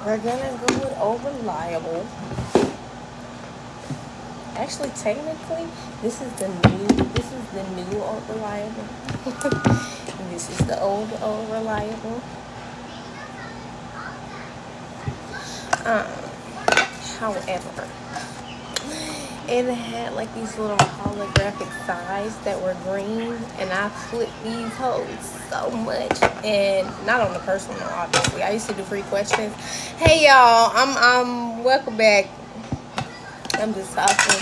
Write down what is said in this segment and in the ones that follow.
We're gonna go with old reliable. Actually, technically, this is the new old reliable. This is the old reliable. Um, However, it had like these little holographic sides that were green, and I flipped these hoes so much. And not on the personal, obviously. I used to do free questions. Hey y'all, I'm welcome back. I'm just talking.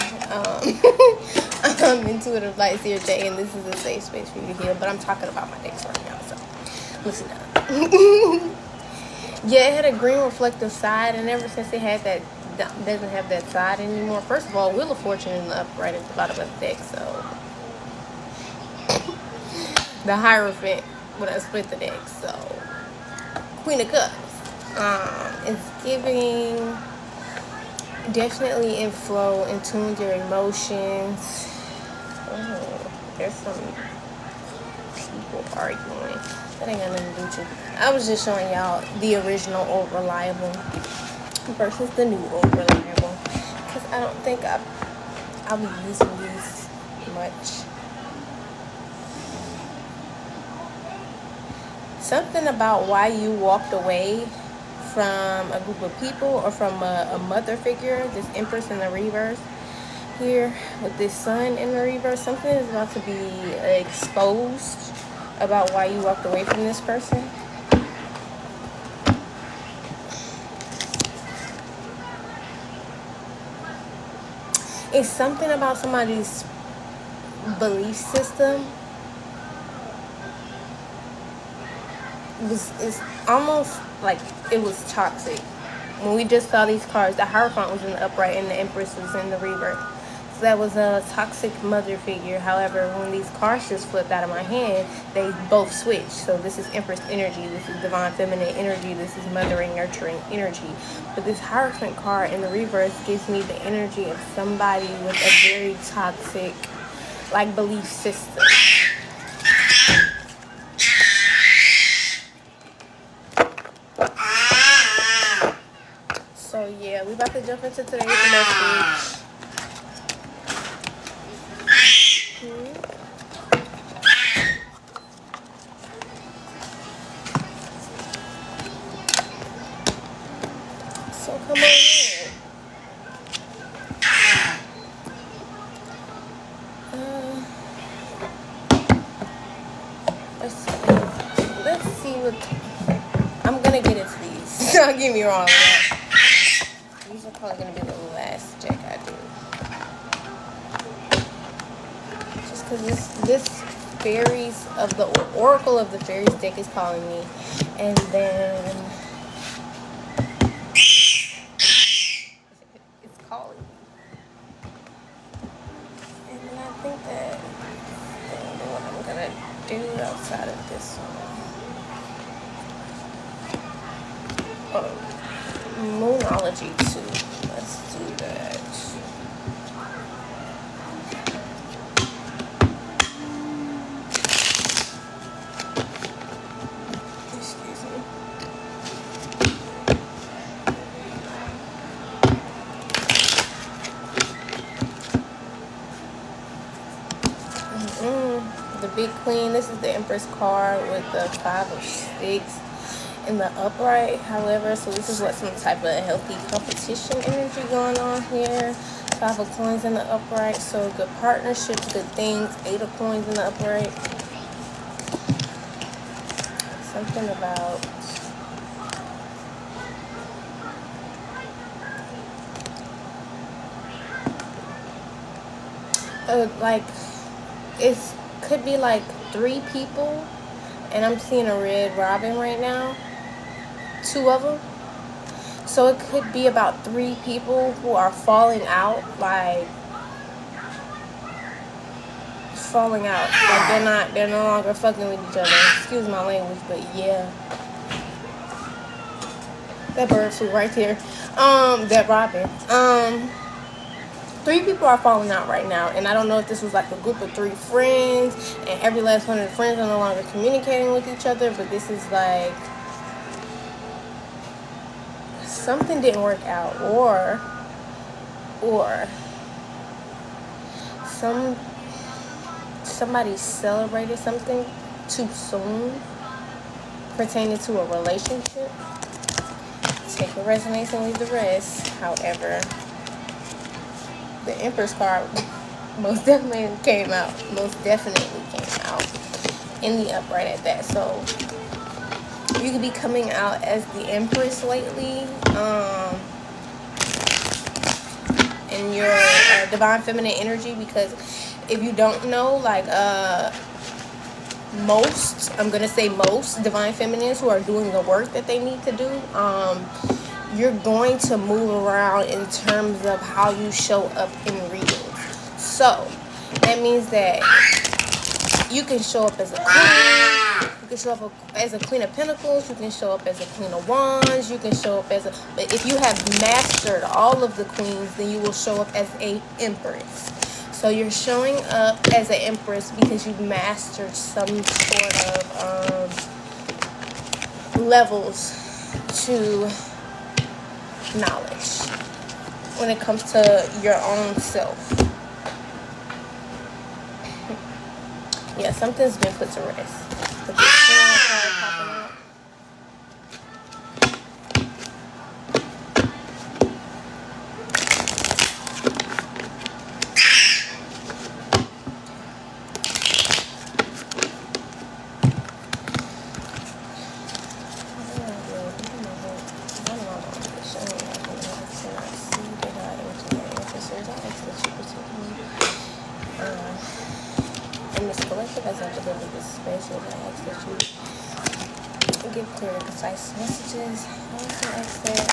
I'm intuitive light here J, and this is a safe space for you to heal. But I'm talking about my dicks right now, so listen up. Yeah, it had a green reflective side, and ever since it had that, doesn't have that side anymore. First of all, Wheel of Fortune in the upright at the bottom of the deck, so the Hierophant when I split the deck. So Queen of Cups. It's giving definitely in flow, in tune with your emotions. Oh, there's some people arguing. That ain't got nothing to do with you. I was just showing y'all the original old reliable versus the new old reliable, because I don't think I'll be using these much. Something about why you walked away from a group of people or from a mother figure, this Empress in the reverse here with this Sun in the reverse. Something is about to be exposed about why you walked away from this person. It's something about somebody's belief system. It's almost like it was toxic. When we just saw these cards, the Hierophant was in the upright and the Empress was in the reverse. So that was a toxic mother figure. However, when these cards just flipped out of my hand, they both switched. So this is Empress energy, this is divine feminine energy, this is mothering, nurturing energy. But this Hierophant card in the reverse gives me the energy of somebody with a very toxic, like, belief system. So yeah, we about to jump into today's message. So come on in. Uh, let's see what I'm gonna get into these. Don't get me wrong. These are probably gonna be the last deck I do. Just because this fairies of the Oracle of the Fairies deck is calling me, and then it's calling me, and then I think that what I'm gonna do outside of this one. Moonology too. Let's do that. Excuse me. The Big Queen. This is the Empress card with the Five of Sticks in the upright. However, so this is what some type of healthy competition energy going on here. Five of Coins in the upright. So good partnerships, good things. Eight of Coins in the upright. Something about like it's could be like 3 people, and I'm seeing a red robin right now. 2 of them. So it could be about 3 people who are falling out, like falling out. Like they're no longer fucking with each other. Excuse my language, but yeah. That bird flew right here. That robin. 3 people are falling out right now, and I don't know if this was like a group of 3 friends, and every last one of the friends are no longer communicating with each other, but this is like something didn't work out, or somebody celebrated something too soon pertaining to a relationship. Take what resonates and leave the rest. However, the Empress card most definitely came out in the upright at that. So you could be coming out as the Empress lately, in your divine feminine energy, because if you don't know, like most divine feminines who are doing the work that they need to do, you're going to move around in terms of how you show up in readings. So that means that you can show up as a queen, you can show up as a Queen of Pentacles, you can show up as a Queen of Wands, you can show up as a, but if you have mastered all of the queens, then you will show up as a Empress. So you're showing up as an Empress because you've mastered some sort of levels to knowledge when it comes to your own self. Yeah, something's been put to rest. But this card popping out. In this collective, as I deliver this space, I ask that you give clear and concise messages. I also ask that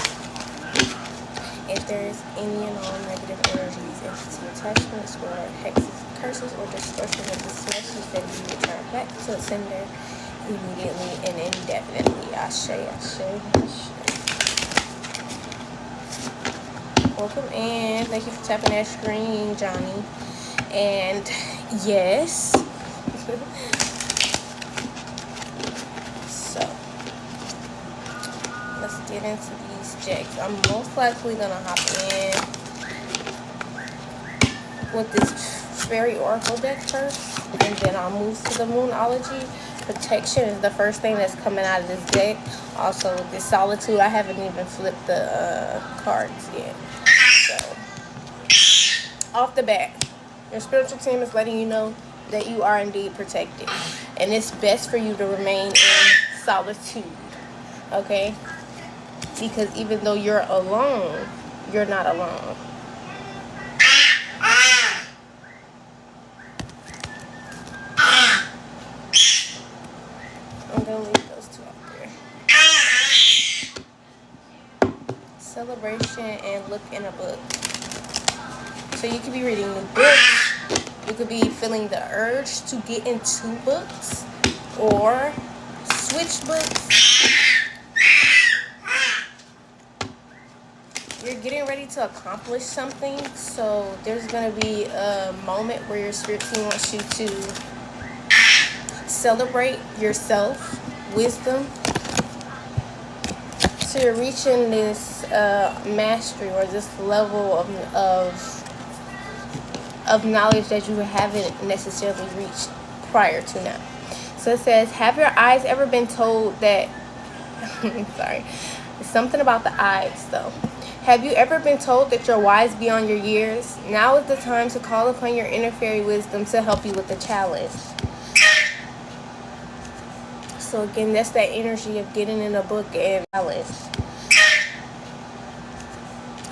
if there is any and all negative energies, entity attachments, or hexes, curses, or distortion of this message, that you return back to its sender immediately and indefinitely. Ashe, ashe, ashe. Welcome in. Thank you for tapping that screen, Johnny. And yes, so let's get into these decks. I'm most likely gonna hop in with this Fairy Oracle deck first, and then I'll move to the Moonology. Protection is the first thing that's coming out of this deck. Also, with this Solitude, I haven't even flipped the cards yet. So, off the bat, your spiritual team is letting you know that you are indeed protected. And it's best for you to remain in solitude. Okay? Because even though you're alone, you're not alone. I'm going to leave those two out there. Celebration and look in a book. So you could be reading new books. You could be feeling the urge to get into books or switch books. You're getting ready to accomplish something. So there's going to be a moment where your spirit team wants you to celebrate yourself, wisdom. So you're reaching this mastery, or this level of knowledge that you haven't necessarily reached prior to now. So it says, have your eyes ever been told that sorry, it's something about the eyes though. Have you ever been told that you're wise beyond your years? Now is the time to call upon your inner fairy wisdom to help you with the challenge. So again, that's that energy of getting in a book and challenge.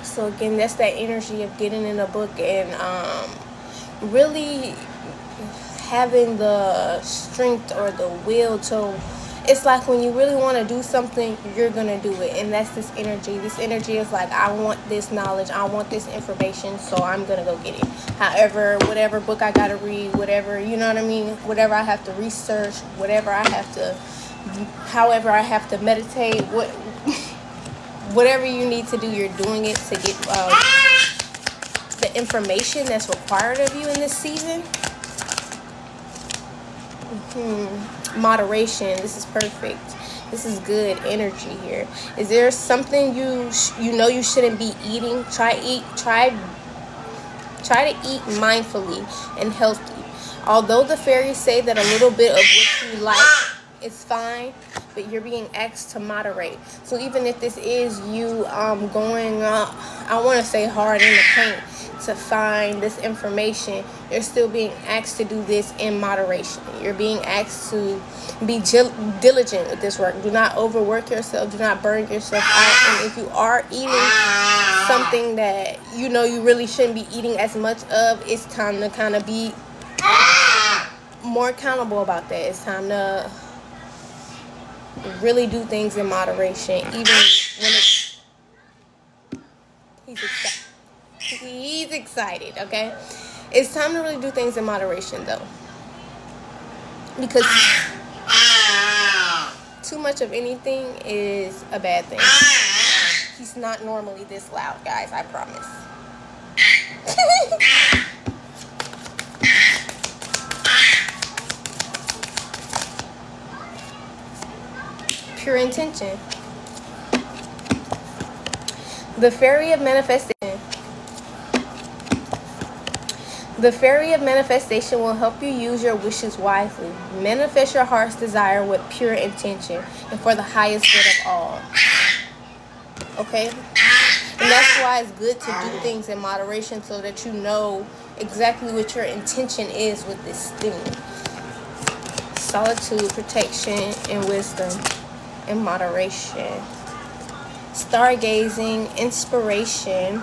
So again, that's that energy of getting in a book and really having the strength or the will to, it's like when you really want to do something, you're going to do it. And that's this energy. This energy is like, I want this knowledge, I want this information, so I'm going to go get it. However, whatever book I got to read, whatever, you know what I mean? Whatever I have to research, whatever I have to, however I have to meditate, whatever you need to do, you're doing it to get the information that's required of you in this season. Moderation, this is perfect. This is good energy here. Is there something you know you shouldn't be eating? Try to eat mindfully and healthy. Although the fairies say that a little bit of what you like is fine, but you're being asked to moderate. So even if this is you going I want to say hard in the paint to find this information, you're still being asked to do this in moderation. You're being asked to be diligent with this work. Do not overwork yourself. Do not burn yourself out. And if you are eating something that you know you really shouldn't be eating as much of, it's time to kind of be more accountable about that. It's time to really do things in moderation, even when it's he's excited. Okay, it's time to really do things in moderation though, because too much of anything is a bad thing. He's not normally this loud, guys, I promise. Pure intention. The fairy of manifestation. The fairy of manifestation will help you use your wishes wisely. Manifest your heart's desire with pure intention and for the highest good of all. Okay? And that's why it's good to do things in moderation so that you know exactly what your intention is with this thing. Solitude, protection, and wisdom in moderation. Stargazing, inspiration,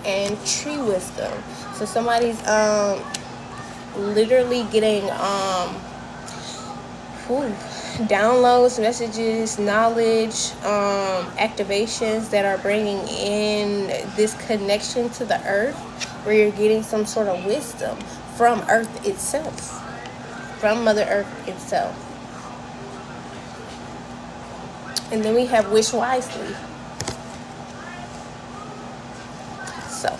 and tree wisdom. So somebody's literally getting downloads, messages, knowledge, activations that are bringing in this connection to the earth, where you're getting some sort of wisdom from earth itself, from Mother Earth itself. And then we have wish wisely. So,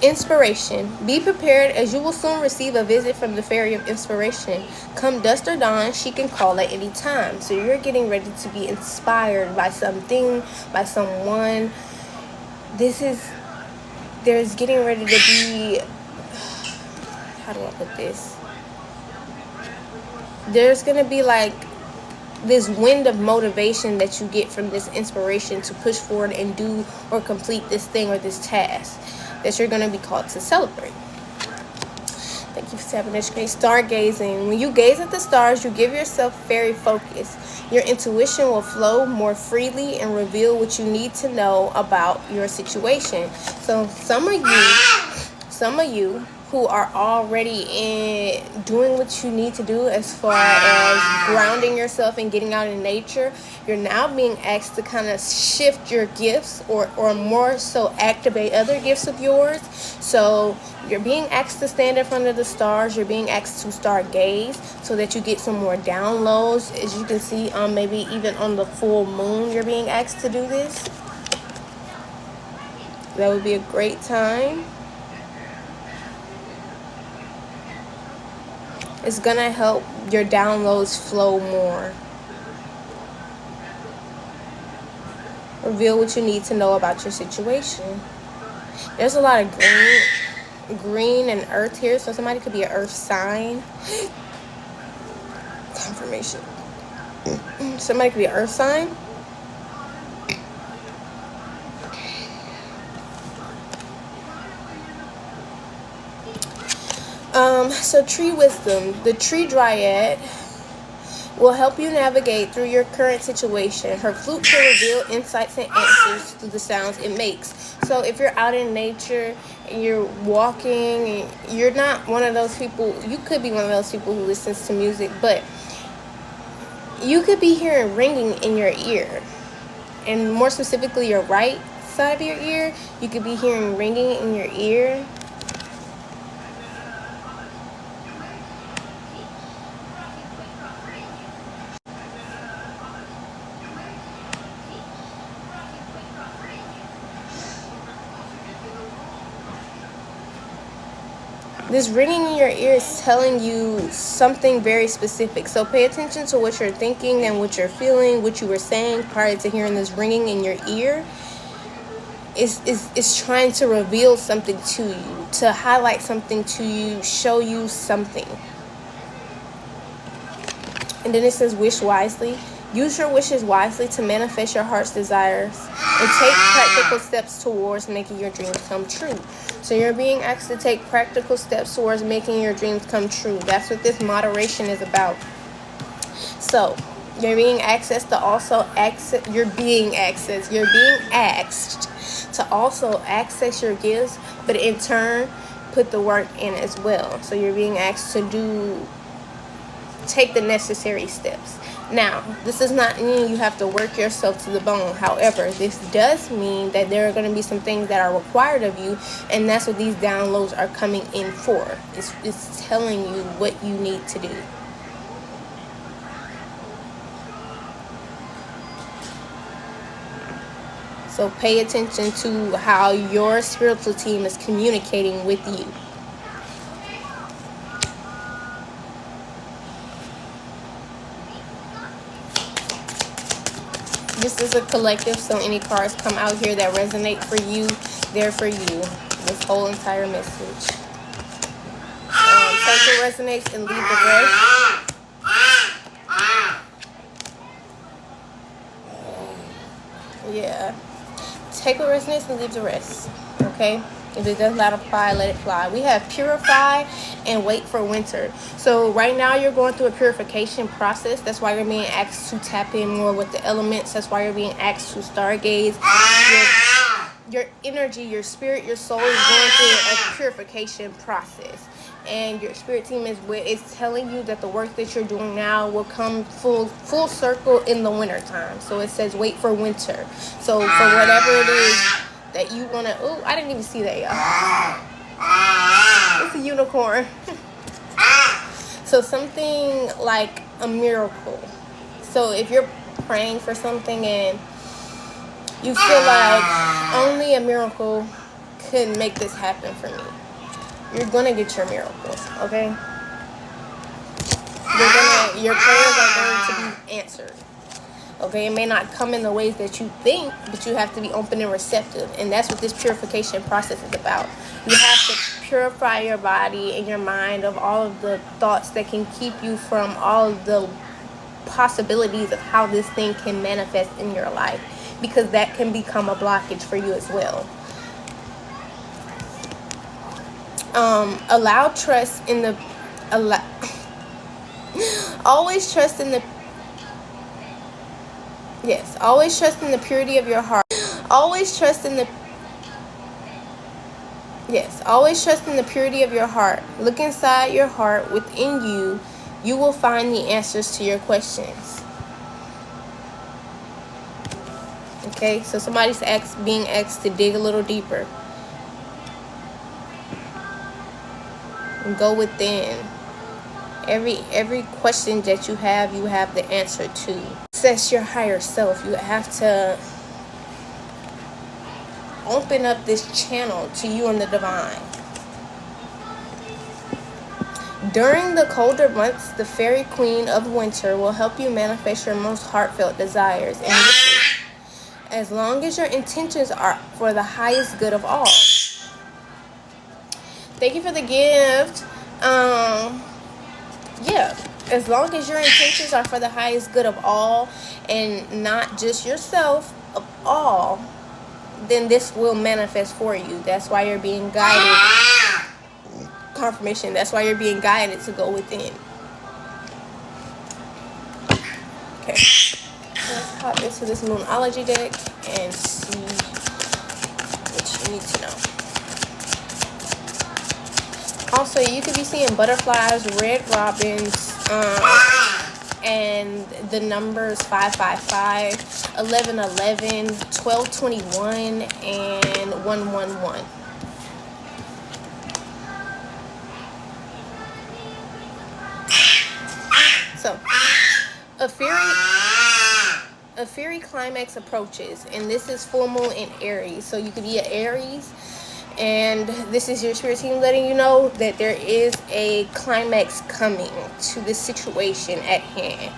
inspiration. Be prepared, as you will soon receive a visit from the fairy of inspiration. Come dusk or dawn, she can call at any time. So you're getting ready to be inspired by something, by someone. There's getting ready to be, how do I put this? There's going to be like this wind of motivation that you get from this inspiration to push forward and do or complete this thing or this task that you're going to be called to celebrate. Thank you for tapping that screen. Stargazing. When you gaze at the stars, you give yourself fairy focus. Your intuition will flow more freely and reveal what you need to know about your situation. So some of you who are already in doing what you need to do as far as grounding yourself and getting out in nature, you're now being asked to kind of shift your gifts or more so activate other gifts of yours. So you're being asked to stand in front of the stars. You're being asked to stargaze so that you get some more downloads. As you can see, maybe even on the full moon, you're being asked to do this. That would be a great time. It's gonna help your downloads flow more. Reveal what you need to know about your situation. There's a lot of green and earth here, so somebody could be an earth sign. Confirmation. Somebody could be an earth sign. So tree wisdom. The tree dryad will help you navigate through your current situation. Her flute can reveal insights and answers through the sounds it makes. So if you're out in nature and you're walking, and you're not one of those people, you could be one of those people who listens to music, but you could be hearing ringing in your ear. And more specifically, your right side of your ear, you could be hearing ringing in your ear. This ringing in your ear is telling you something very specific. So pay attention to what you're thinking and what you're feeling, what you were saying prior to hearing this ringing in your ear. Is trying to reveal something to you, to highlight something to you, show you something. And then it says, wish wisely. Use your wishes wisely to manifest your heart's desires and take practical steps towards making your dreams come true. So you're being asked to take practical steps towards making your dreams come true. That's what this moderation is about. So you're being asked to also access, you're being asked to also access your gifts, but in turn put the work in as well. So you're being asked to take the necessary steps. Now, this does not mean you have to work yourself to the bone. However, this does mean that there are going to be some things that are required of you, and that's what these downloads are coming in for. It's telling you what you need to do. So pay attention to how your spiritual team is communicating with you. This is a collective, so any cards come out here that resonate for you, they're for you. This whole entire message. Take what resonates and leave the rest. Yeah. Take what resonates and leave the rest. Okay? If it does not apply, let it fly. We have purify and wait for winter. So right now you're going through a purification process. That's why you're being asked to tap in more with the elements. That's why you're being asked to stargaze. Your energy, your spirit, your soul is going through a purification process. And your spirit team is telling you that the work that you're doing now will come full circle in the winter time. So it says wait for winter. So for whatever it is that you want to... Oh, I didn't even see that, y'all. It's a unicorn. So something like a miracle. So if you're praying for something and you feel like only a miracle could make this happen for me, you're going to get your miracles, okay? Your prayers are going to be answered. Okay, it may not come in the ways that you think, but you have to be open and receptive. And that's what this purification process is about. You have to purify your body and your mind of all of the thoughts that can keep you from all of the possibilities of how this thing can manifest in your life. Because that can become a blockage for you as well. Always trust in the purity of your heart. Always trust in the purity of your heart. Look inside your heart. Within you, you will find the answers to your questions. Okay, so somebody's being asked to dig a little deeper. And go within. Every question that you have the answer to. Access your higher self. You have to open up this channel to you and the divine. During the colder months, the fairy queen of winter will help you manifest your most heartfelt desires and wishes, as long as your intentions are for the highest good of all. Thank you for the gift. Yeah, as long as your intentions are for the highest good of all and not just yourself, of all, then this will manifest for you. That's why you're being guided. Confirmation. That's why you're being guided to go within. Okay. Let's hop into this Moonology deck and see what you need to know. Also, you could be seeing butterflies, red robins, and the numbers 555, 1111, 1221, and 111. So, a fairy climax approaches, and this is full moon in Aries. So you could be an Aries, And this is your spirit team letting you know that there is a climax coming to this situation at hand.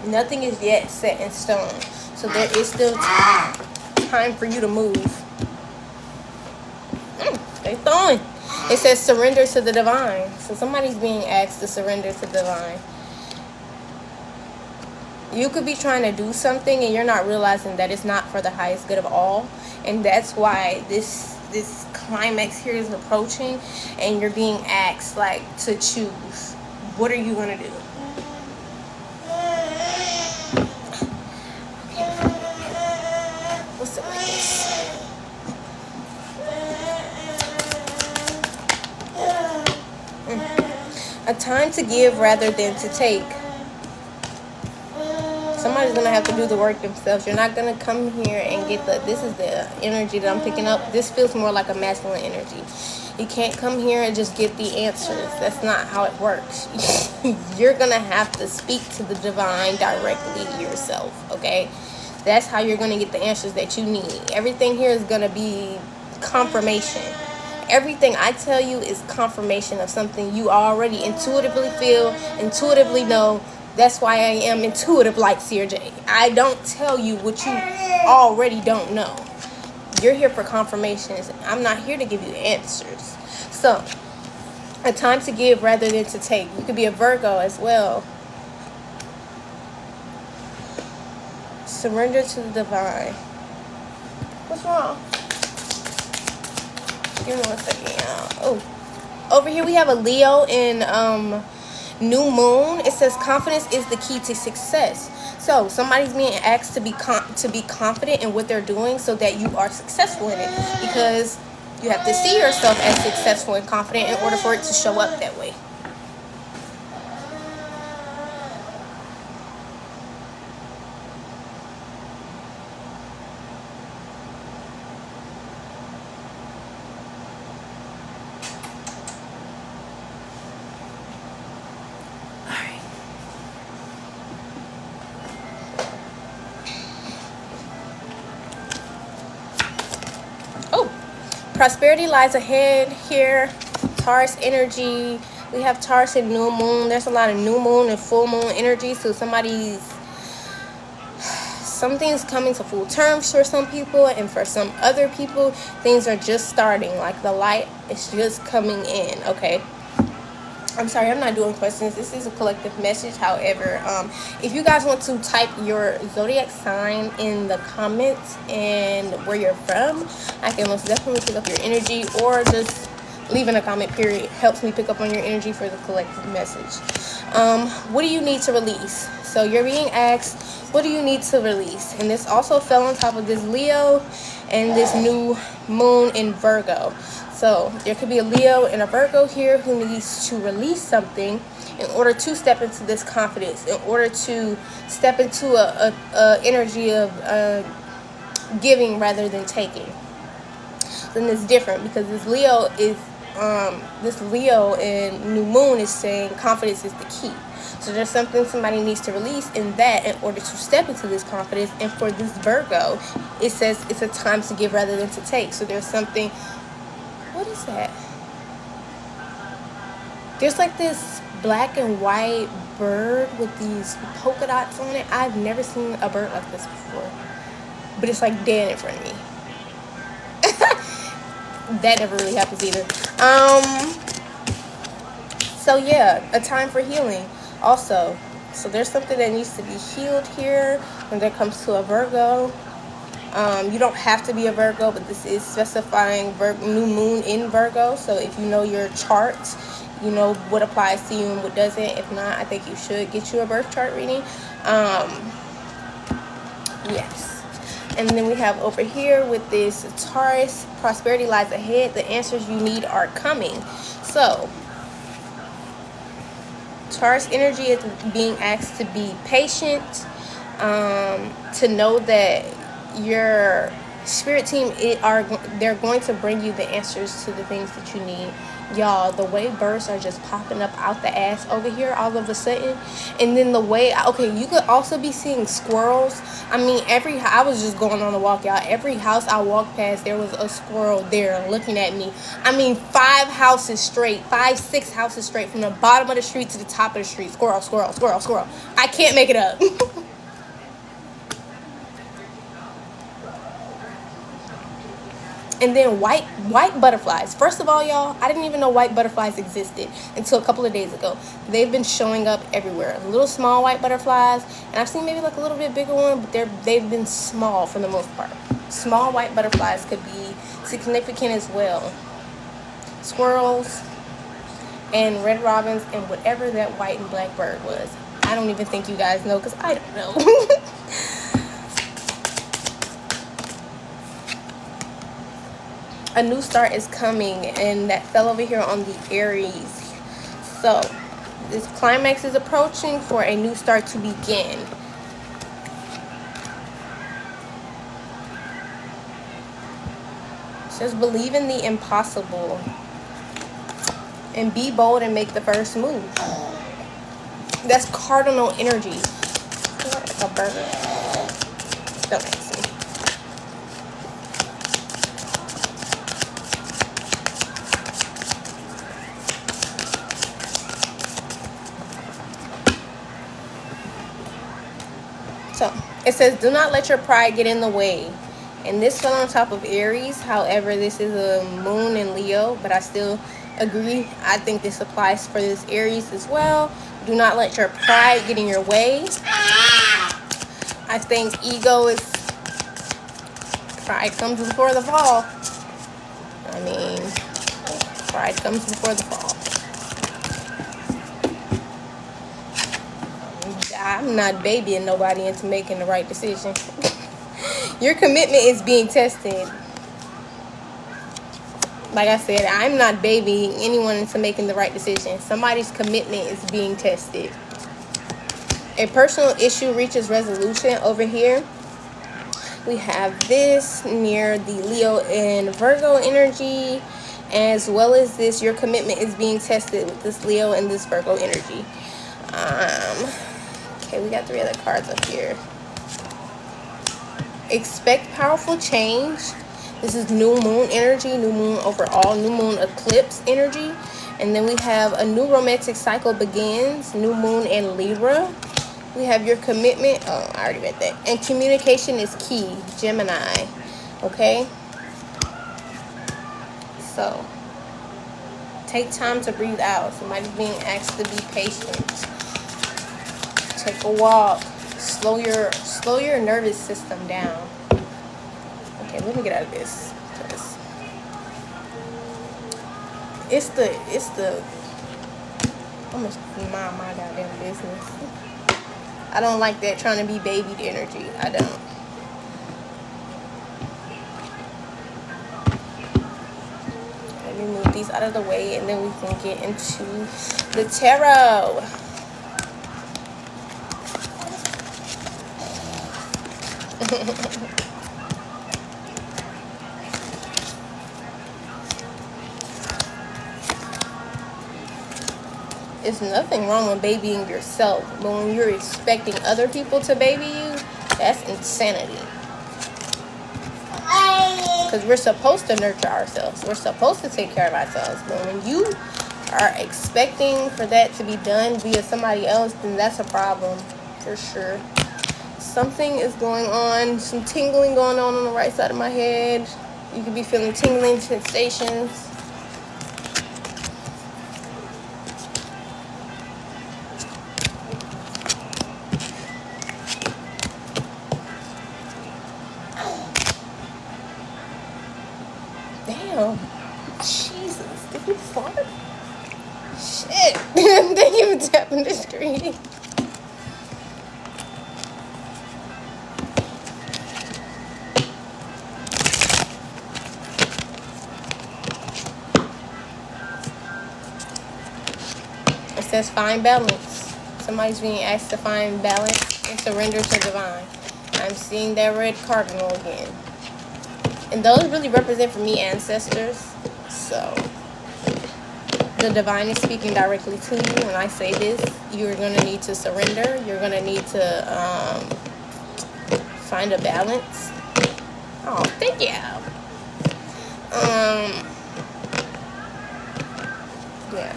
Nothing is yet set in stone, so there is still time for you to move. They throwing. It says surrender to the divine. So somebody's being asked to surrender to the divine. You could be trying to do something and you're not realizing that it's not for the highest good of all. And that's why this climax here is approaching, and you're being asked like to choose. What are you gonna do? What's up with this? A time to give rather than to take. Somebody's gonna have to do the work themselves. You're not gonna come here and get this is the energy that I'm picking up. This feels more like a masculine energy. You can't come here and just get the answers. That's not how it works. You're gonna have to speak to the divine directly yourself, okay? That's how you're gonna get the answers that you need. Everything here is gonna be confirmation. Everything I tell you is confirmation of something you already intuitively feel, intuitively know. That's why I am intuitive like Seer J. I don't tell you what you already don't know. You're here for confirmations. I'm not here to give you answers. So, a time to give rather than to take. You could be a Virgo as well. Surrender to the divine. What's wrong? Give me 1 second, y'all. Oh, over here we have a Leo in new moon. It says confidence is the key to success. So somebody's being asked to be confident in what they're doing so that you are successful in it, because you have to see yourself as successful and confident in order for it to show up that way. Prosperity lies ahead here. Taurus energy. We have Taurus and new moon. There's a lot of new moon and full moon energy. So something's coming to full terms for some people, and for some other people, things are just starting. Like the light is just coming in. Okay. I'm sorry, I'm not doing questions. This is a collective message. However, if you guys want to type your zodiac sign in the comments and where you're from, I can most definitely pick up your energy, or just leaving a comment period helps me pick up on your energy for the collective message. What do you need to release? So you're being asked, what do you need to release? And this also fell on top of this Leo and this new moon in Virgo. So there could be a Leo and a Virgo here who needs to release something in order to step into this confidence, in order to step into a energy of giving rather than taking. Then it's different, because this Leo and new moon is saying confidence is the key. So there's something somebody needs to release in that in order to step into this confidence. And for this Virgo, it says it's a time to give rather than to take. So there's something. What is that? There's like this black and white bird with these polka dots on it. I've never seen a bird like this before, but it's like dead in front of me. That never really happens either. So yeah, a time for healing also. So there's something that needs to be healed here when it comes to a Virgo. You don't have to be a Virgo, but this is specifying new moon in Virgo. So if you know your chart, you know what applies to you and what doesn't. If not, I think you should get you a birth chart reading. Yes. And then we have over here with this Taurus, prosperity lies ahead. The answers you need are coming. So Taurus energy is being asked to be patient, to know that your spirit team they're going to bring you the answers to the things that you need Y'all, the way birds are just popping up out the ass over here all of a sudden. And then the way, okay, you could also be seeing squirrels. I mean, I was just going on a walk, y'all. Every house I walked past, there was a squirrel there looking at me. I mean, 6 houses straight, from the bottom of the street to the top of the street. Squirrel, squirrel, squirrel, squirrel. I can't make it up. And then white butterflies. First of all, y'all, I didn't even know white butterflies existed until a couple of days ago. They've been showing up everywhere. Little small white butterflies, and I've seen maybe like a little bit bigger one, but they've been small for the most part. Small white butterflies could be significant as well. Squirrels and red robins and whatever that white and black bird was. I don't even think you guys know, because I don't know. A new start is coming, and that fell over here on the Aries. So this climax is approaching for a new start to begin. Just believe in the impossible and be bold and make the first move. That's cardinal energy. Like a burger. Don't ask me. So it says, do not let your pride get in the way. And this fell on top of Aries. However, this is a moon in Leo, but I still agree. I think this applies for this Aries as well. Do not let your pride get in your way. I think pride comes before the fall. I mean, pride comes before the fall. I'm not babying nobody into making the right decision. Your commitment is being tested. Like I said, I'm not babying anyone into making the right decision. Somebody's commitment is being tested. A personal issue reaches resolution over here. We have this near the Leo and Virgo energy, as well as this, your commitment is being tested with this Leo and this Virgo energy. Okay, we got 3 other cards up here. Expect powerful change. This is new moon energy, new moon overall, new moon eclipse energy. And then we have a new romantic cycle begins, new moon in Libra. We have your commitment. Oh, I already read that. And communication is key, Gemini. Okay? So, take time to breathe out. Somebody's being asked to be patient. Take a walk. Slow your nervous system down. Okay, let me get out of this. It's the I'm gonna mind my goddamn business. I don't like that trying to be babied energy. I don't. Let me move these out of the way, and then we can get into the tarot. It's nothing wrong with babying yourself, but when you're expecting other people to baby you, that's insanity. Because we're supposed to nurture ourselves. We're supposed to take care of ourselves. But when you are expecting for that to be done via somebody else, then that's a problem for sure. Something is going on, some tingling going on the right side of my head. You could be feeling tingling sensations. Damn. Jesus, did you fart? Shit. Didn't even tap on the screen. It says find balance. Somebody's being asked to find balance and surrender to divine. I'm seeing that red cardinal again. And those really represent for me ancestors. So The divine is speaking directly to you. When I say this, you're going to need to surrender. You're going to need to find a balance. Oh, thank you. Yeah.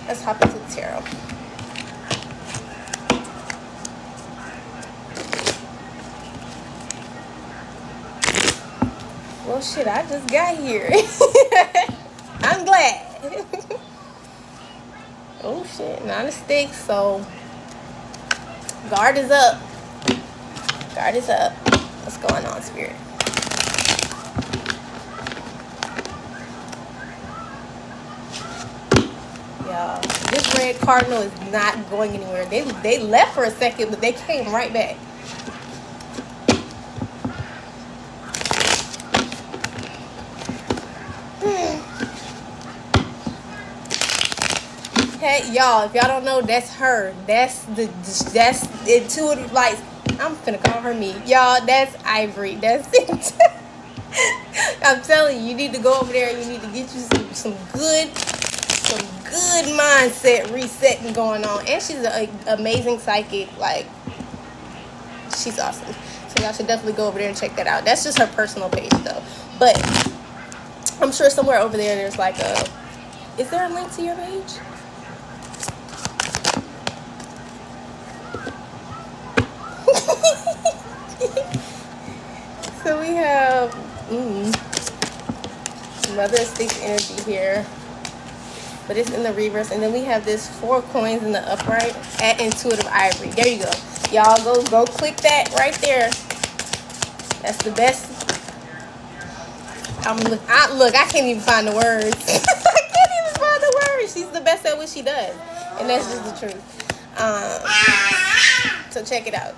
Let's hop into the tarot. Well, shit, I just got here. I'm glad. Oh, shit, 9 of Sticks, so guard is up. Guard is up. What's going on, Spirit? Y'all, this red cardinal is not going anywhere. They left for a second, but they came right back. Hey, y'all, if y'all don't know, that's her. That's intuitive lights. I'm finna call her me. Y'all, that's Ivory. That's it. I'm telling you, you need to go over there and you need to get you some good mindset resetting going on. And she's an amazing psychic. Like, she's awesome. So y'all should definitely go over there and check that out. That's just her personal page though. But I'm sure somewhere over there's like a, is there a link to your page? So we have Mother of Sticks energy here, but it's in the reverse. And then we have this 4 coins in the upright at Intuitive Ivory. There you go. Y'all go click that right there. That's the best. Look, I can't even find the words. I can't even find the words. She's the best at what she does. And that's just the truth. So check it out.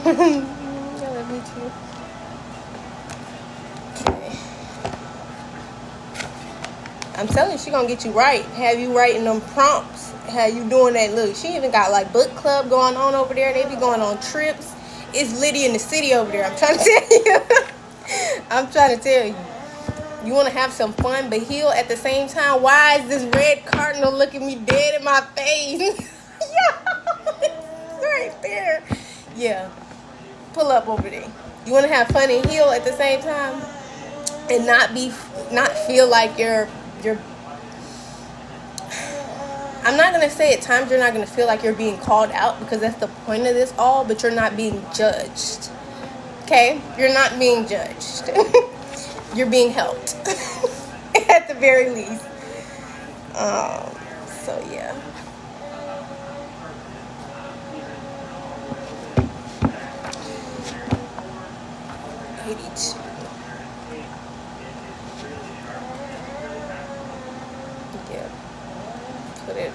I love you too. Okay. I'm telling you, she gonna get you right. Have you writing them prompts. Have you doing that? Look, she even got like book club going on over there. They be going on trips. It's Liddy in the city over there. I'm trying to tell you. I'm trying to tell you. You want to have some fun but heal at the same time. Why is this red cardinal looking me dead in my face? Yeah, it's right there. Yeah. Pull up over there. You want to have fun and heal at the same time, and not feel like you're. I'm not gonna say at times you're not gonna feel like you're being called out, because that's the point of this all. But you're not being judged. Okay, you're not being judged. You're being helped at the very least. So yeah. Yeah. Put it.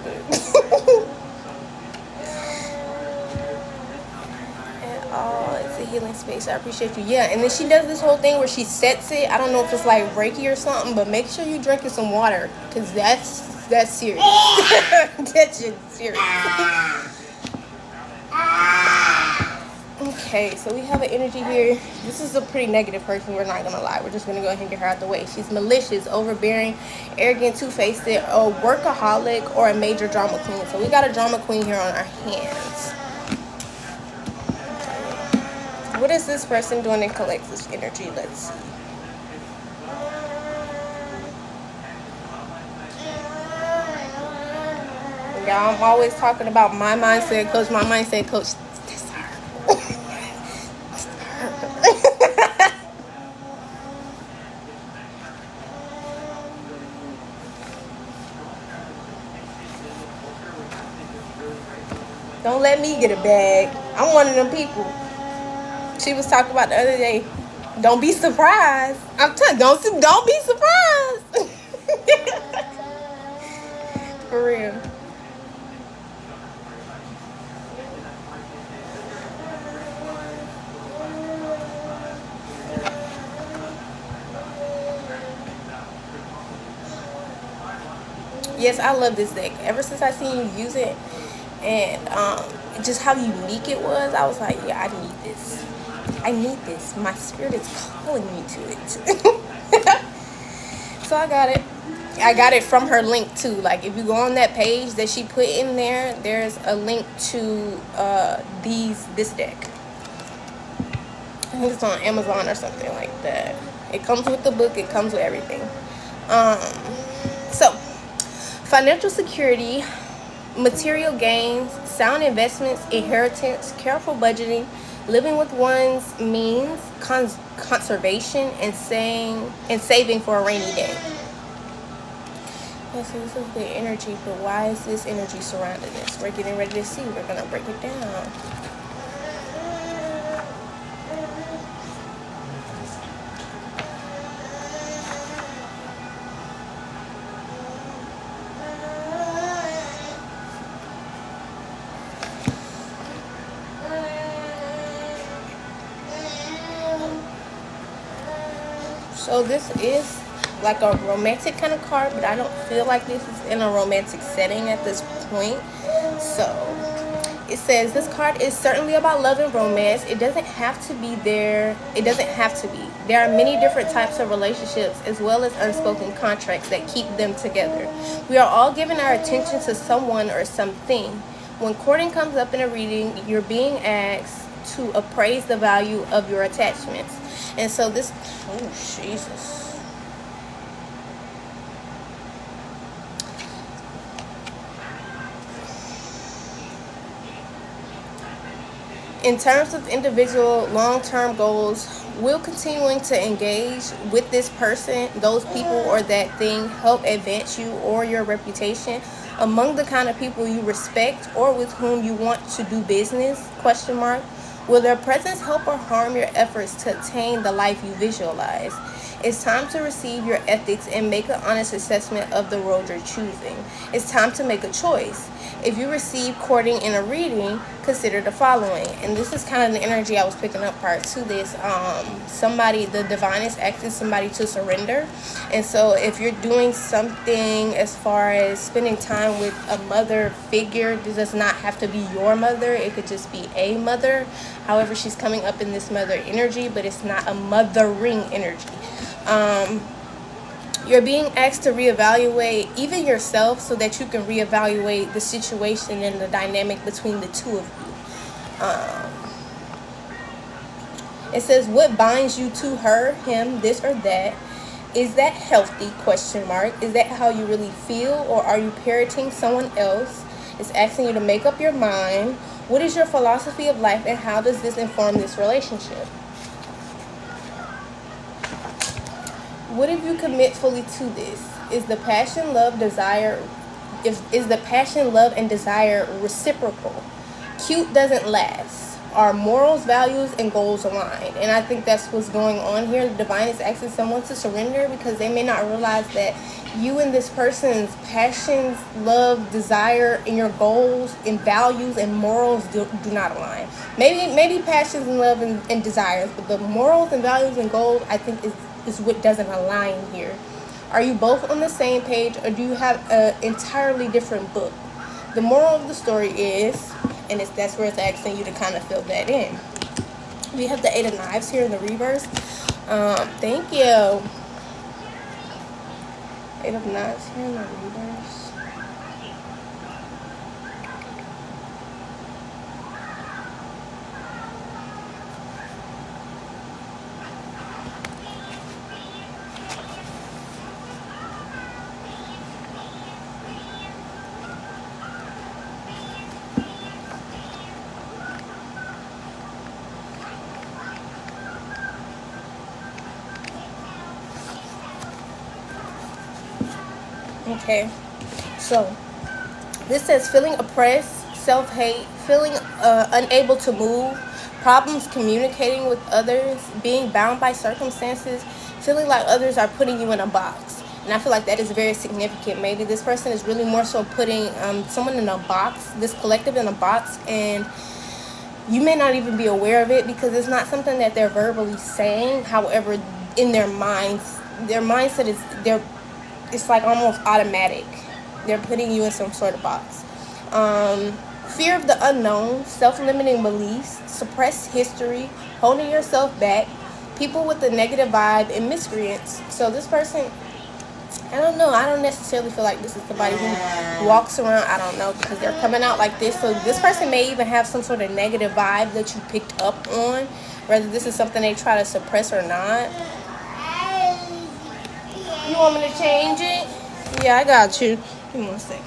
It's a healing space. I appreciate you. Yeah, and then she does this whole thing where she sets it. I don't know if it's like Reiki or something, but make sure you're drinking some water, because that's serious. That's just serious. Okay, so we have an energy here. This is a pretty negative person, we're not gonna lie. We're just gonna go ahead and get her out the way. She's malicious, overbearing, arrogant, two-faced, a workaholic, or a major drama queen. So we got a drama queen here on our hands. What is this person doing in collective energy? Let's see. Y'all, I'm always talking about my mindset coach, my mindset coach. This her. Don't let me get a bag. I'm one of them people. She was talking about the other day. Don't be surprised. I'm telling you, don't be surprised. For real. Yes, I love this deck. Ever since I seen you use it, and just how unique it was. I was like, yeah, I need this. I need this. My spirit is calling me to it. So I got it. I got it from her link too. Like if you go on that page that she put in there, there's a link to this deck. I think it's on Amazon or something like that. It comes with the book. It comes with everything. So financial security, material gains, sound investments, inheritance, careful budgeting, living with one's means, conservation, and saving for a rainy day. Yeah, so this is the energy, but why is this energy surrounding this? We're getting ready to see. We're gonna break it down. So this is like a romantic kind of card, but I don't feel like this is in a romantic setting at this point. So it says this card is certainly about love and romance. It doesn't have to be there. It doesn't have to be. There are many different types of relationships as well as unspoken contracts that keep them together. We are all giving our attention to someone or something. When courting comes up in a reading, you're being asked to appraise the value of your attachments. And so this, oh Jesus. In terms of individual long-term goals, will continuing to engage with this person, those people, or that thing help advance you or your reputation among the kind of people you respect or with whom you want to do business? Question mark. Will their presence help or harm your efforts to attain the life you visualize? It's time to receive your ethics and make an honest assessment of the road you're choosing. It's time to make a choice. If you receive courting in a reading, consider the following. And this is kind of the energy I was picking up prior to this. The divine is asking somebody to surrender. And so if you're doing something as far as spending time with a mother figure, this does not have to be your mother. It could just be a mother. However, she's coming up in this mother energy, but it's not a mothering energy. You're being asked to reevaluate even yourself so that you can reevaluate the situation and the dynamic between the two of you. It says, what binds you to her, him, this or that? Is that healthy? Question mark. Is that how you really feel, or are you parroting someone else? It's asking you to make up your mind. What is your philosophy of life, and how does this inform this relationship? What if you commit fully to this? Is the passion, love, and desire reciprocal? Cute doesn't last. Are morals, values, and goals aligned? And I think that's what's going on here. The divine is asking someone to surrender because they may not realize that you and this person's passions, love, desire, and your goals and values and morals do not align. Maybe passions and love and desires, but the morals and values and goals, I think, is what doesn't align here. Are you both on the same page, or do you have an entirely different book? The moral of the story is, and that's where it's asking you to kind of fill that in. We have the Eight of Knives here in the reverse. Thank you. Eight of Knives here in the reverse. Okay, so this says feeling oppressed, self-hate, feeling unable to move, problems communicating with others, being bound by circumstances, feeling like others are putting you in a box. And I feel like that is very significant. Maybe this person is really more so putting someone in a box, this collective in a box, and you may not even be aware of it because it's not something that they're verbally saying. However, in their mindset is it's like almost automatic. They're putting you in some sort of box. Fear of the unknown, self-limiting beliefs, suppressed history, holding yourself back, people with a negative vibe, and miscreants. So this person, I don't know. I don't necessarily feel like this is somebody who walks around. I don't know, because they're coming out like this. So this person may even have some sort of negative vibe that you picked up on, whether this is something they try to suppress or not. You want me to change it? Yeah, I got you. Give me 1 second.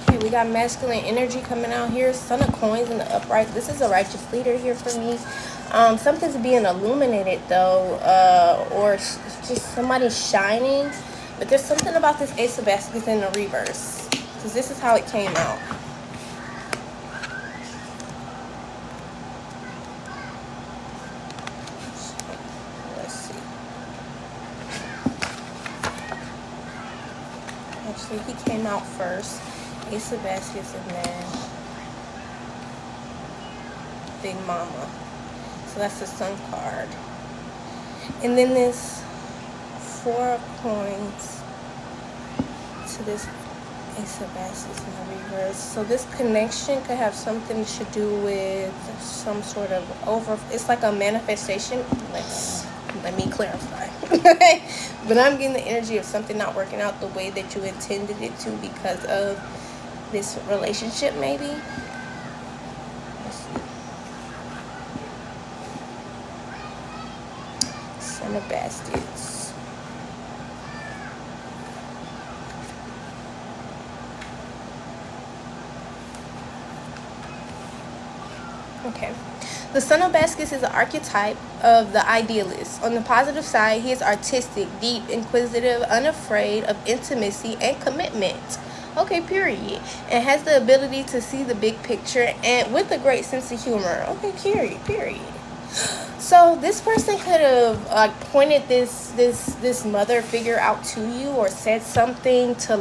Okay, we got masculine energy coming out here. Son of coins in the upright. This is a righteous leader here for me. Something's being illuminated though, or just somebody shining. But there's something about this Ace of Baskets in the reverse, because this is how it came out. Let's see. Actually, he came out first. Ace of Baskets and then Big Mama. So that's the Sun card. And then this Four of Coins to this Ace of Baskets in the reverse. So this connection could have something to do with some sort of it's like a manifestation. Let me clarify. But I'm getting the energy of something not working out the way that you intended it to because of this relationship, maybe. Let's see. Son of Baskets. Okay. The Son of Baskets is an archetype of the idealist. On the positive side, he is artistic, deep, inquisitive, unafraid of intimacy and commitment. Okay, period. And has the ability to see the big picture and with a great sense of humor. Okay, period. So this person could have pointed this mother figure out to you, or said something to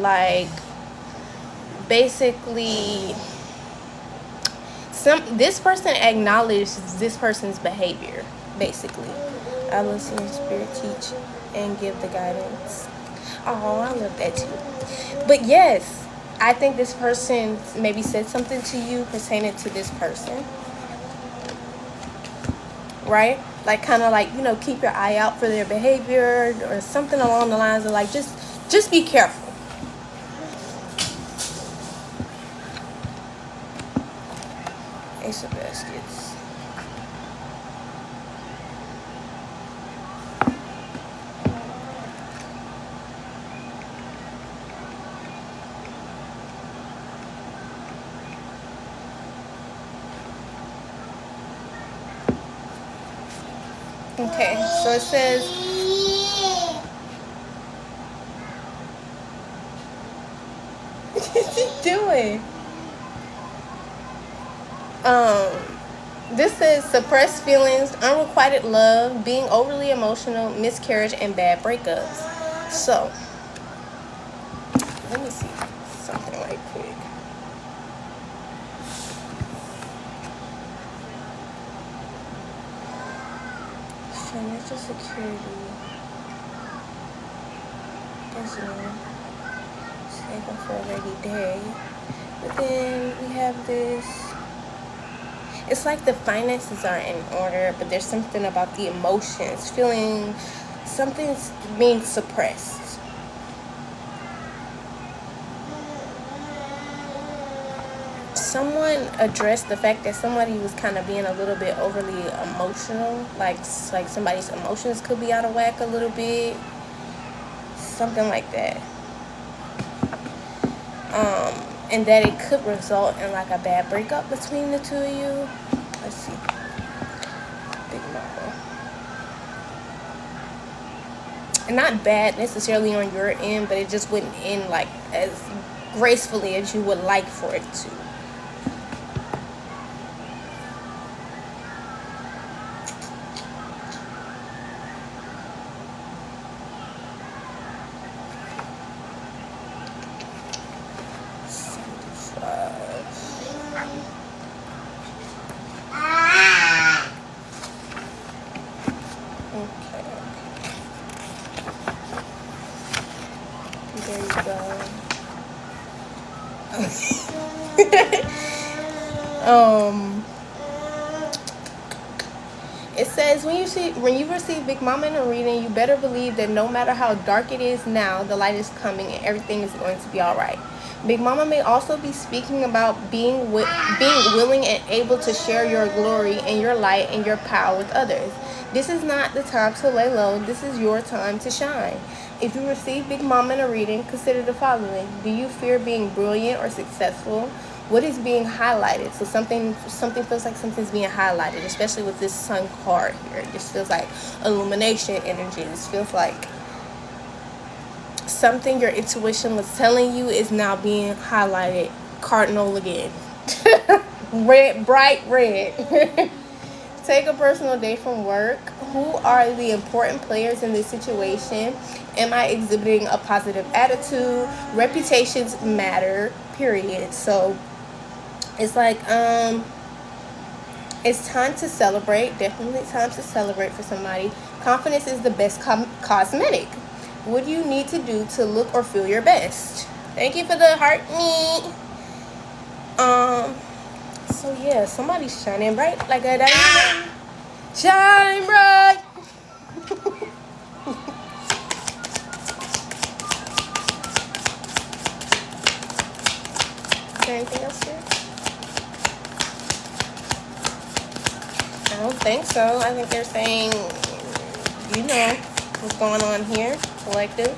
basically this person acknowledged this person's behavior, basically. I listen to Spirit teach and give the guidance. Oh, I love that too. But yes, I think this person maybe said something to you pertaining to this person. Right? Kind of keep your eye out for their behavior or something along the lines of just be careful. Ace of Baskets. Okay, so it says what's he doing? This says suppressed feelings, unrequited love, being overly emotional, miscarriage, and bad breakups. So let me see something right quick. Financial security, business, saving for a rainy day. But then we have this. It's like the finances are in order, but there's something about the emotions, feeling something's being suppressed. Someone addressed the fact that somebody was kind of being a little bit overly emotional, like somebody's emotions could be out of whack a little bit, something like that. and that it could result in like a bad breakup between the two of you. Let's see. Big Mama. And not bad necessarily on your end, but it just wouldn't end like as gracefully as you would like for it to. There you go. It says when you receive Big Mama in a reading, you better believe that no matter how dark it is now, the light is coming and everything is going to be all right. Big Mama may also be speaking about being willing and able to share your glory and your light and your power with others. This is not the time to lay low. This is your time to shine. If you receive Big Mama in a reading, consider the following. Do you fear being brilliant or successful? What is being highlighted? So something feels like something's being highlighted, especially with this Sun card here. It just feels like illumination energy. This feels like something your intuition was telling you is now being highlighted. Cardinal again. Red, bright red. Take a personal day from work. Who are the important players in this situation? Am I exhibiting a positive attitude? Reputations matter, period. So it's like it's time to celebrate. Definitely time to celebrate for somebody. Confidence is the best cosmetic. What do you need to do to look or feel your best? Thank you for the heart me. So yeah, somebody's shining bright like a diamond. Shine bright. Is there anything else here? I don't think so. I think they're saying, you know what's going on here, collective.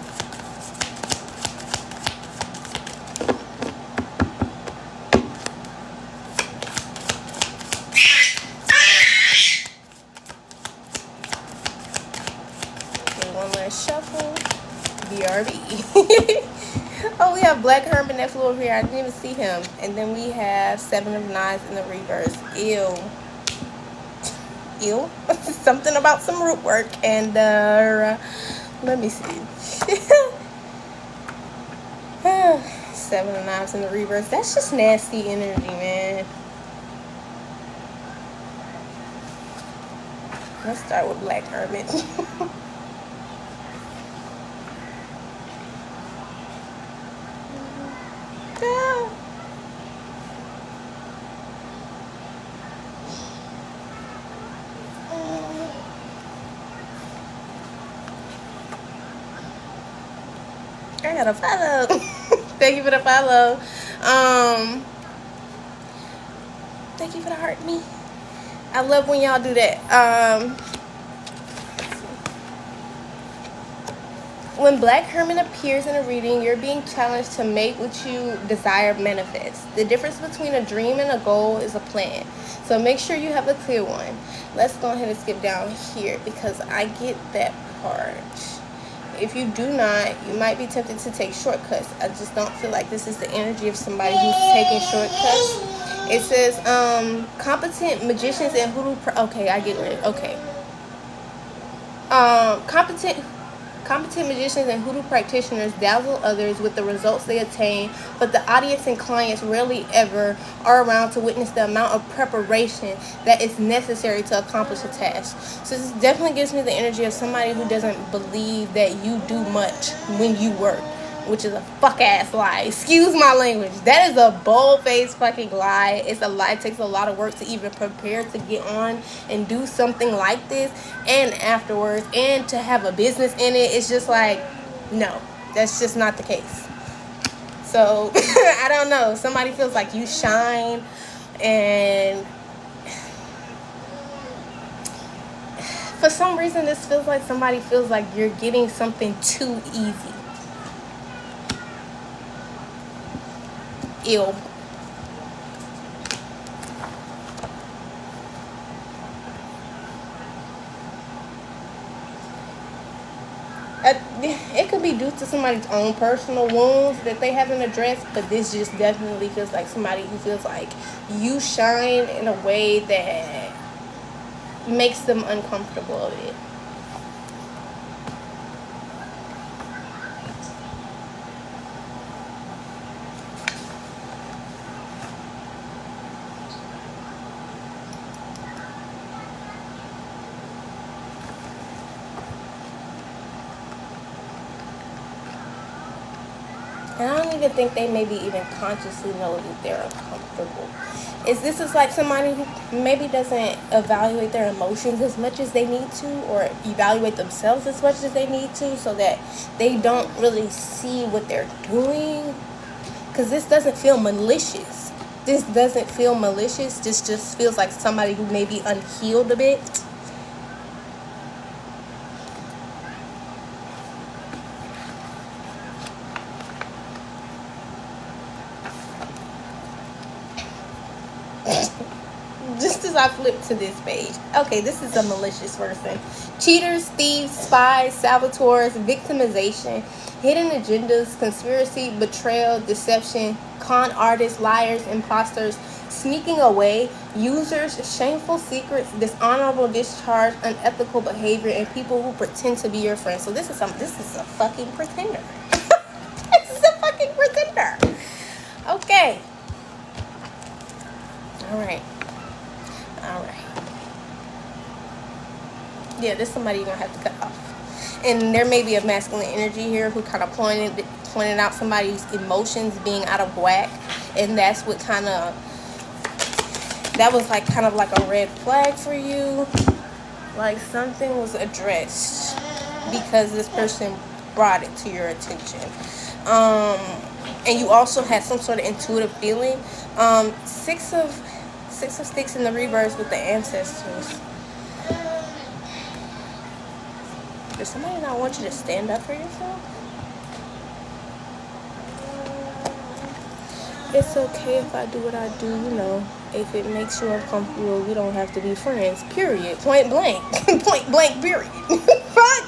Shuffle. BRB. Oh, we have Black Hermit that flew over here. I didn't even see him. And then we have 7 of Nines in the reverse. Ew. Ew. Something about some root work. And let me see. 7 of Knives in the reverse. That's just nasty energy, man. Let's start with Black Hermit. I gotta follow. Thank you for the follow. Thank you for the heart me. I love when y'all do that. When Black Hermit appears in a reading, you're being challenged to make what you desire manifest. The difference between a dream and a goal is a plan. So make sure you have a clear one. Let's go ahead and skip down here because I get that part. If you do not, you might be tempted to take shortcuts. I just don't feel like this is the energy of somebody who's taking shortcuts. It says, competent magicians and hoodoo. Okay, I get it. Okay. Competent magicians and hoodoo practitioners dazzle others with the results they attain, but the audience and clients rarely ever are around to witness the amount of preparation that is necessary to accomplish a task. So this definitely gives me the energy of somebody who doesn't believe that you do much when you work, which is a fuck-ass lie. Excuse my language. That is a bold-faced fucking lie. It's a lie. It takes a lot of work to even prepare to get on and do something like this, and afterwards, and to have a business in it. It's just like, no, that's just not the case. So, I don't know. Somebody feels like you shine, and for some reason, this feels like somebody feels like you're getting something too easy. ill. It could be due to somebody's own personal wounds that they haven't addressed, but this just definitely feels like somebody who feels like you shine in a way that makes them uncomfortable of it. And I don't even think they maybe even consciously know that they're uncomfortable. This is like somebody who maybe doesn't evaluate their emotions as much as they need to, or evaluate themselves as much as they need to, so that they don't really see what they're doing. Because this doesn't feel malicious. This doesn't feel malicious. This just feels like somebody who may be unhealed a bit. Just as I flip to this page. Okay, this is a malicious person. Cheaters, thieves, spies, saboteurs, victimization, hidden agendas, conspiracy, betrayal, deception, con artists, liars, imposters, sneaking away, users, shameful secrets, dishonorable discharge, unethical behavior, and people who pretend to be your friends. So this is a fucking pretender. This is a fucking pretender. Okay. Alright. Yeah, this is somebody you're gonna have to cut off. And there may be a masculine energy here who kind of pointed out somebody's emotions being out of whack, and that's what that was like kind of like a red flag for you. Like something was addressed because this person brought it to your attention. And you also had some sort of intuitive feeling. Six of Sticks in the reverse with the ancestors. Does somebody not want you to stand up for yourself? It's okay if I do what I do, you know. If it makes you uncomfortable, we don't have to be friends. Period. Point blank. Point blank, period. But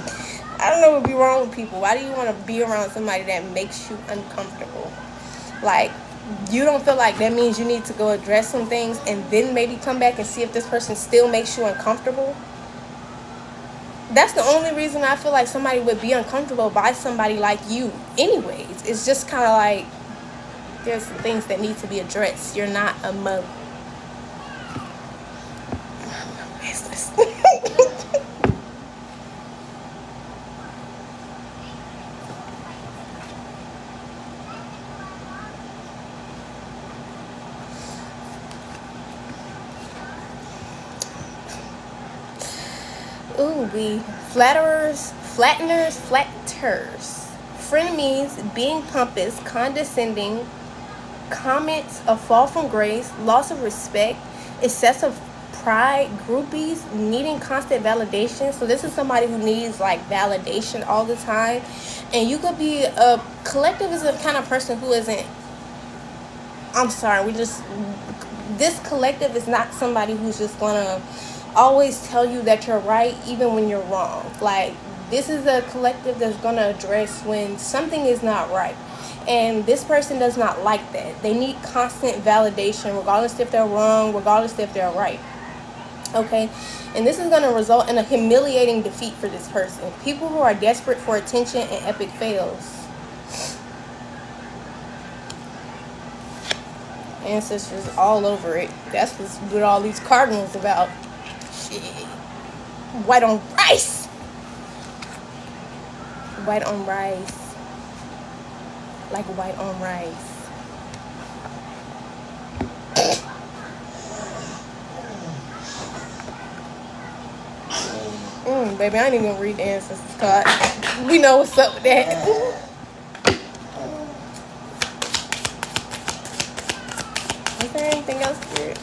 I don't know what would be wrong with people. Why do you want to be around somebody that makes you uncomfortable? Like, you don't feel like that means you need to go address some things and then maybe come back and see if this person still makes you uncomfortable? That's the only reason I feel like somebody would be uncomfortable by somebody like you anyways. It's just kind of like there's some things that need to be addressed. You're not a mother. Ooh, flatterers, flatteners, flatters, frenemies, being pompous, condescending, comments, a fall from grace, loss of respect, excessive pride, groupies, needing constant validation. So this is somebody who needs like validation all the time. And you could be a collective is the kind of person who isn't, this collective is not somebody who's just gonna always tell you that you're right even when you're wrong. Like, this is a collective that's gonna address when something is not right, and this person does not like that. They need constant validation regardless if they're wrong, regardless if they're right. Okay, and this is going to result in a humiliating defeat for this person. People who are desperate for attention and epic fails. Ancestors all over it. That's what all these cardinals about. Shit. White on rice. White on rice. Like white on rice. Baby, I ain't even gonna read the ancestors card. We know what's up with that. Is there anything else here?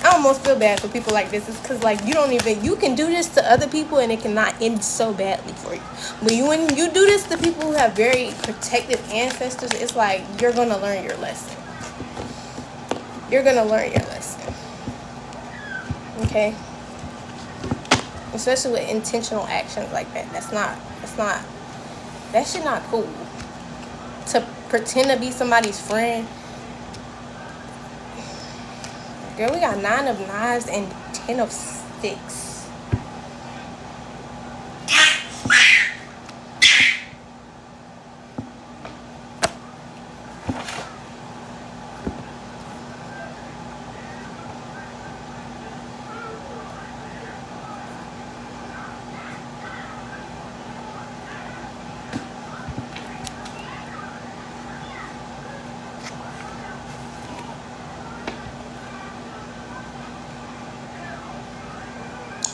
I don't almost feel bad for people like this. It's because, like, you can do this to other people and it cannot end so badly for you. But when you do this to people who have very protective ancestors, it's like you're going to learn your lesson. You're going to learn your lesson. Okay? Especially with intentional actions like that. That shit not cool. To pretend to be somebody's friend. Girl, we got 9 of knives and 10 of sticks.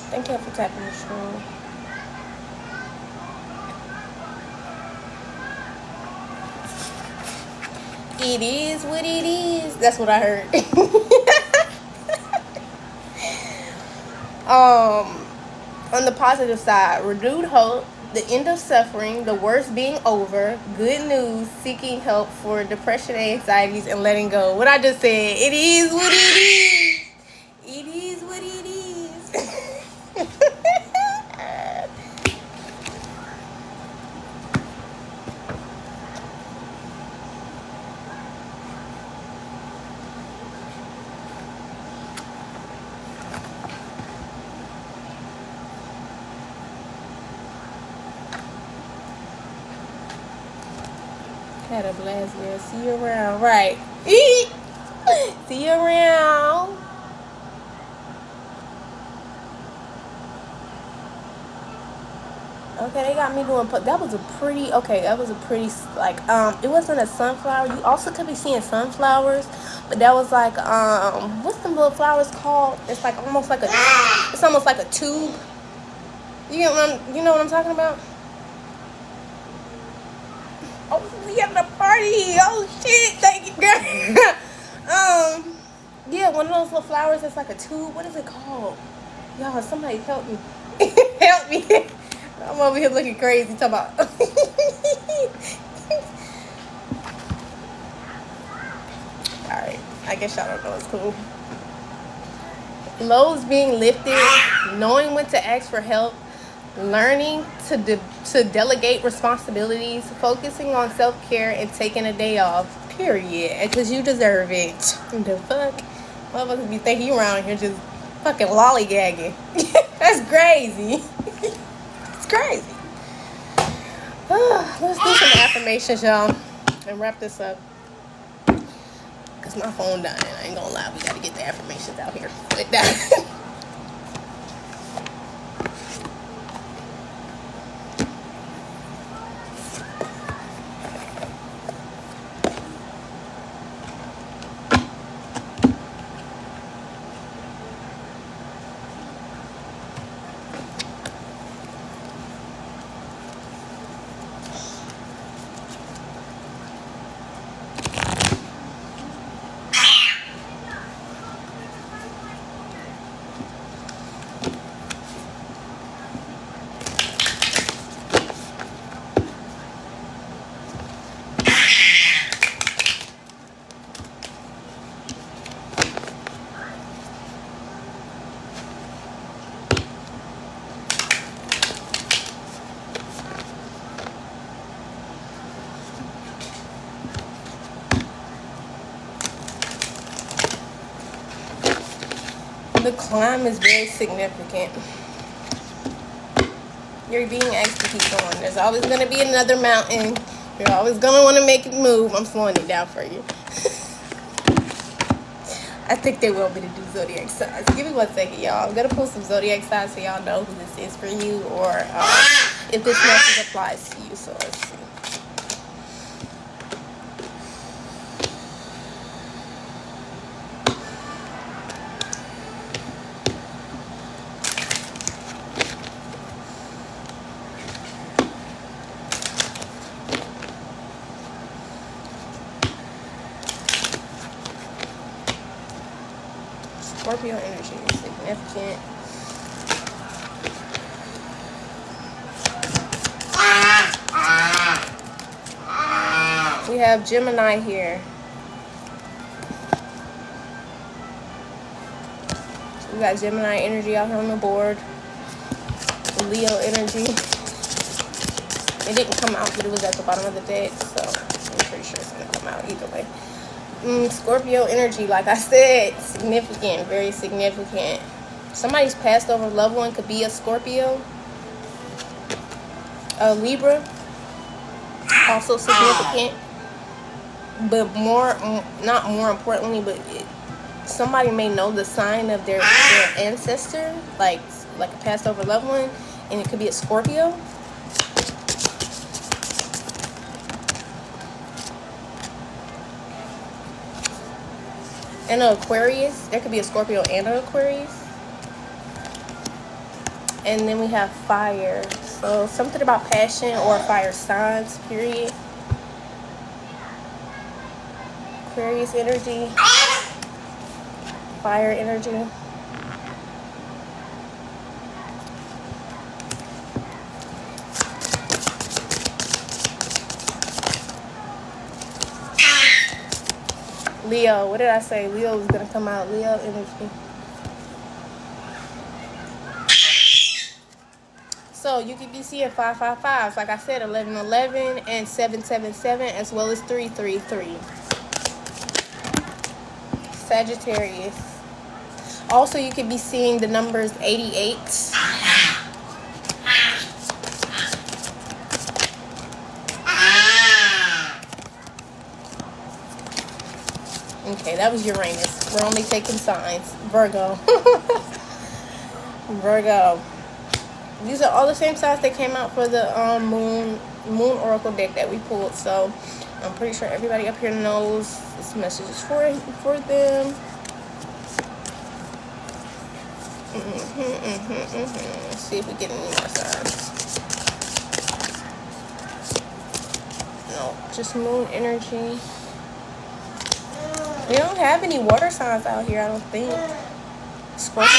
Thank you for tapping the screen. It is what it is. That's what I heard. On the positive side, renewed hope, the end of suffering, the worst being over, good news, seeking help for depression and anxieties, and letting go. What I just said, it is what it is. It is what it is. Had a blast, girl. See you around. Right. See you around. Okay, they got me doing. That was a pretty. Okay, that was a pretty. Like, it wasn't a sunflower. You also could be seeing sunflowers, but that was like, what's them little flowers called? It's like almost like a. It's almost like a tube. You know what I'm talking about? Oh, we having a party. Oh shit, thank you, girl. Yeah, one of those little flowers that's like a tube. What is it called? Y'all, somebody help me. Help me. I'm over here looking crazy. Talking about. Alright, I guess y'all don't know. It's cool. Loads being lifted, knowing when to ask for help, learning to delegate responsibilities, focusing on self-care, and taking a day off. Period. Because you deserve it. The fuck? Motherfuckers be thinking you around here just fucking lollygagging. That's crazy. It's crazy. Let's do some affirmations, y'all, and wrap this up. Because my phone dying. I ain't gonna lie. We gotta get the affirmations out here. It died. The climb is very significant. You're being asked to keep going. There's always going to be another mountain. You're always going to want to make it move. I'm slowing it down for you. I think they want me to do zodiac signs. Give me 1 second, y'all. I'm going to pull some zodiac signs so y'all know who this is for you, or if this message applies to you. So let's see. Scorpio energy is significant. We have Gemini here. So we got Gemini energy out here on the board. Leo energy. It didn't come out, but it was at the bottom of the deck, so I'm pretty sure it's going to come out either way. Scorpio energy, like I said, significant, very significant. Somebody's passed over loved one could be a Scorpio. A Libra, also significant. But not more importantly, but somebody may know the sign of their ancestor, like a passed over loved one, and it could be a Scorpio. And an Aquarius. There could be a Scorpio and an Aquarius. And then we have fire. So something about passion or fire signs, period. Aquarius energy. Fire energy. Leo, what did I say? Leo is going to come out. Leo energy. So you could be seeing 555s. Like I said, 1111 and 777, as well as 333. Sagittarius. Also, you could be seeing the numbers 88. Okay, that was Uranus. We're only taking signs. Virgo. Virgo. These are all the same signs that came out for the moon oracle deck that we pulled. So I'm pretty sure everybody up here knows this message is for them. Let's see if we get any more signs. No, just moon energy. We don't have any water signs out here, I don't think. Scorpio.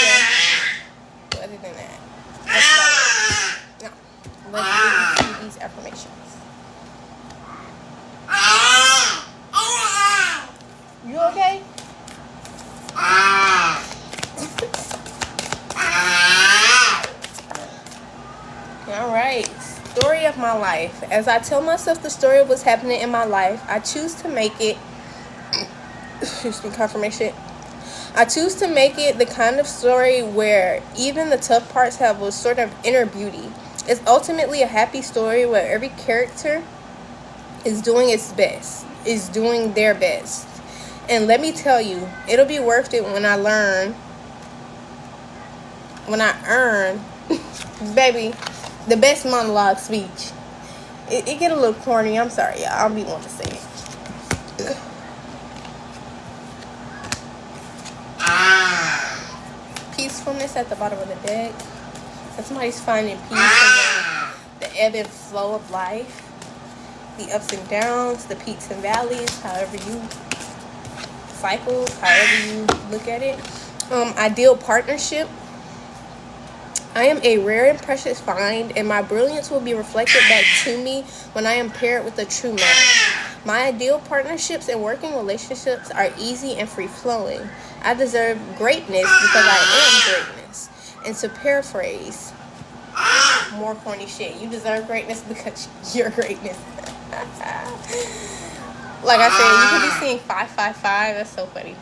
Other than that. No. Let's do these affirmations. You okay? Alright. Story of my life. As I tell myself the story of what's happening in my life, I choose to make it confirmation. I choose to make it the kind of story where even the tough parts have a sort of inner beauty. It's ultimately a happy story where every character is doing its best, is doing their best. And let me tell you, it'll be worth it when I earn, baby, the best monologue speech. It get a little corny. I'm sorry, y'all. I'll be one to say it. Peacefulness at the bottom of the deck. So somebody's finding peace in the ebb and flow of life, the ups and downs, the peaks and valleys, however you cycle, however you look at it. Ideal partnership. I am a rare and precious find, and my brilliance will be reflected back to me when I am paired with a true match. My ideal partnerships and working relationships are easy and free-flowing. I deserve greatness because I am greatness. And to paraphrase, more corny shit, you deserve greatness because you're greatness. Like I said, you could be seeing 555. That's so funny.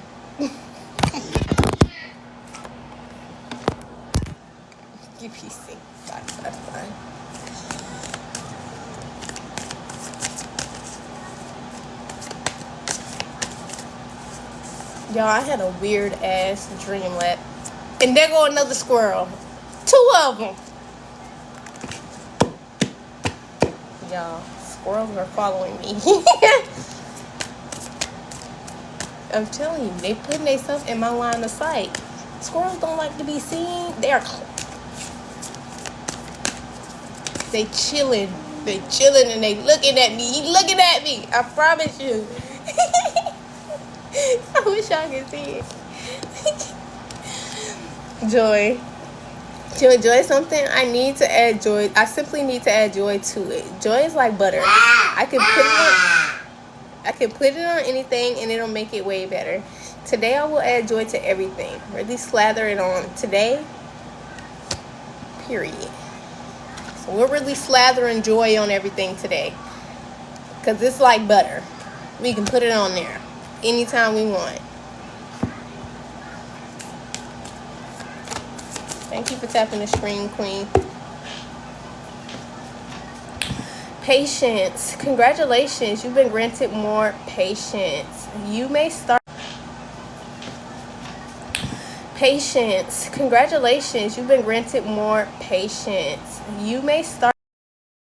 You be seeing 555. Y'all, I had a weird ass dream lap. And there go another squirrel. 2 of them. Y'all, squirrels are following me. I'm telling you, they putting themselves in my line of sight. Squirrels don't like to be seen. They chilling. They chilling and they looking at me. He looking at me. I promise you. I wish y'all could see it. Joy. To enjoy something, I need to add joy. I simply need to add joy to it. Joy is like butter. I can put it on anything and it'll make it way better. Today I will add joy to everything. Really slather it on today. Period. So we're really slathering joy on everything today. Because it's like butter. We can put it on there anytime we want. Thank you for tapping the screen, Queen. Patience. Congratulations. You've been granted more patience. You may start. Patience. Congratulations. You've been granted more patience. You may start.